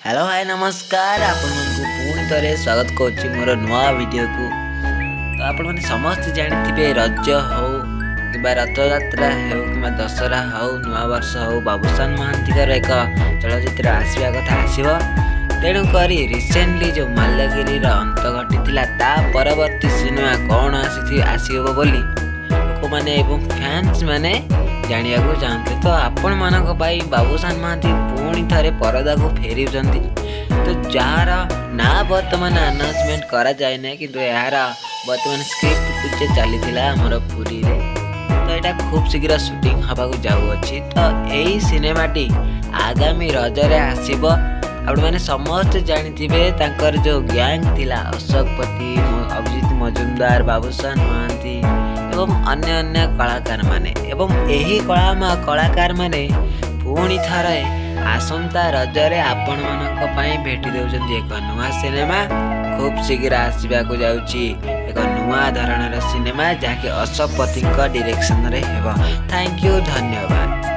Hello hi नमस्कार आपण पुणी थे स्वागत करुच्ची मोर नुआ वीडियो को। तो आपण मैंने समस्त जानी रज हो कि रथयात्रा हो कि दशहरा हो नुआ वर्ष हो बाबूशान महांती एक चलचित्र आसवा कथा आसव। तेणुक रिसेंटली जो माल्यगिरी अंत घटी ता परवर्ती सिनेमा कौन आसब बोली लोक मैंने फैंस मैंने जानिया को चाहते। तो आपण मानक भाई बाबूशान महांती पुणी थे परदा को फेरी तो जार ना बर्तमान अनाउंसमेंट करा जाए ना कि यार बर्तमान स्क्रिप्ट कुछ चली आमर पुरी रे। तो यहाँ खूब शीघ्र शूटिंग हवा जाऊँगी। तो यही सिनेमाटी आगामी रजरे आसब। आप मैंने समस्त जानी तांकर जो गैंग थिला अशोकपति अभिजीत मजुमदार बाबूशान महांती एवं अन्य अन्य कलाकार माने एवं यही कलाकार माने पुणी थरे आसंता रजरे आपण मानक पई भेटी देउछन एक नुआ सिनेमा खूब शीघ्र आसवा को जाउची। एक नुआ धरणर सिनेमा जहाँकि अशोकपति डायरेक्शन रे हेबो। थैंक यू, धन्यवाद।